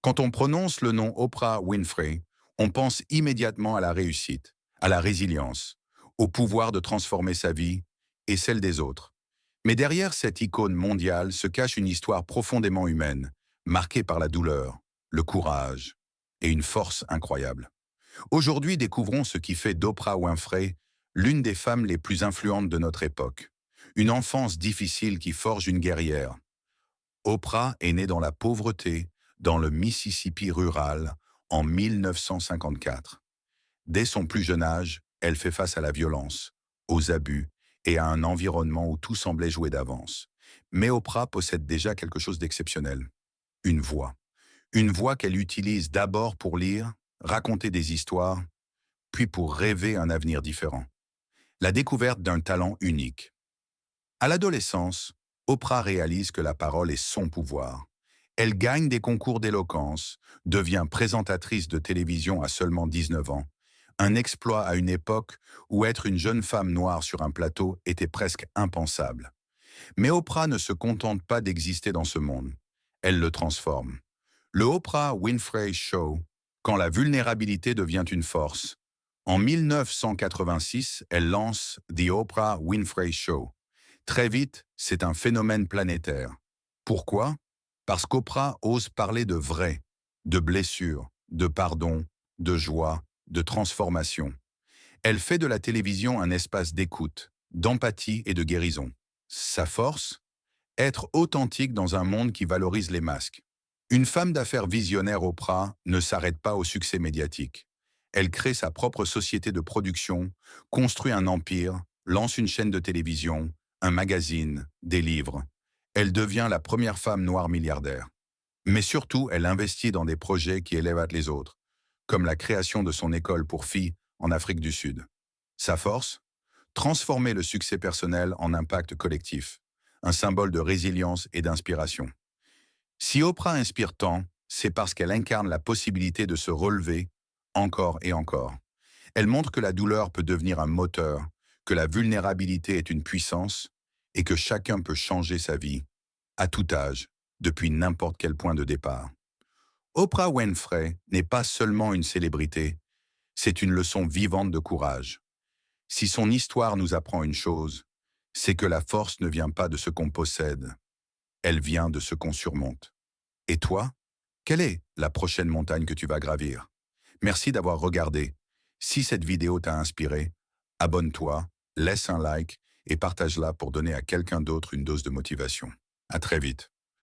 Quand on prononce le nom Oprah Winfrey, on pense immédiatement à la réussite, à la résilience, au pouvoir de transformer sa vie et celle des autres. Mais derrière cette icône mondiale se cache une histoire profondément humaine, marquée par la douleur, le courage et une force incroyable. Aujourd'hui, découvrons ce qui fait d'Oprah Winfrey l'une des femmes les plus influentes de notre époque. Une enfance difficile qui forge une guerrière. Oprah est née dans la pauvreté, dans le Mississippi rural, en 1954. Dès son plus jeune âge, elle fait face à la violence, aux abus et à un environnement où tout semblait jouer d'avance. Mais Oprah possède déjà quelque chose d'exceptionnel, une voix. Une voix qu'elle utilise d'abord pour lire, raconter des histoires, puis pour rêver un avenir différent. La découverte d'un talent unique. À l'adolescence, Oprah réalise que la parole est son pouvoir. Elle gagne des concours d'éloquence, devient présentatrice de télévision à seulement 19 ans, un exploit à une époque où être une jeune femme noire sur un plateau était presque impensable. Mais Oprah ne se contente pas d'exister dans ce monde. Elle le transforme. Le Oprah Winfrey Show, quand la vulnérabilité devient une force. En 1986, elle lance The Oprah Winfrey Show. Très vite, c'est un phénomène planétaire. Pourquoi? Parce qu'Oprah ose parler de vrai, de blessures, de pardon, de joie, de transformation. Elle fait de la télévision un espace d'écoute, d'empathie et de guérison. Sa force? Être authentique dans un monde qui valorise les masques. Une femme d'affaires visionnaire Oprah ne s'arrête pas au succès médiatique. Elle crée sa propre société de production, construit un empire, lance une chaîne de télévision, un magazine, des livres. Elle devient la première femme noire milliardaire. Mais surtout, elle investit dans des projets qui élèvent les autres, comme la création de son école pour filles en Afrique du Sud. Sa force? Transformer le succès personnel en impact collectif, un symbole de résilience et d'inspiration. Si Oprah inspire tant, c'est parce qu'elle incarne la possibilité de se relever encore et encore. Elle montre que la douleur peut devenir un moteur, que la vulnérabilité est une puissance et que chacun peut changer sa vie, à tout âge, depuis n'importe quel point de départ. Oprah Winfrey n'est pas seulement une célébrité, c'est une leçon vivante de courage. Si son histoire nous apprend une chose, c'est que la force ne vient pas de ce qu'on possède, elle vient de ce qu'on surmonte. Et toi, quelle est la prochaine montagne que tu vas gravir? Merci d'avoir regardé. Si cette vidéo t'a inspiré, abonne-toi, laisse un like et partage-la pour donner à quelqu'un d'autre une dose de motivation. À très vite.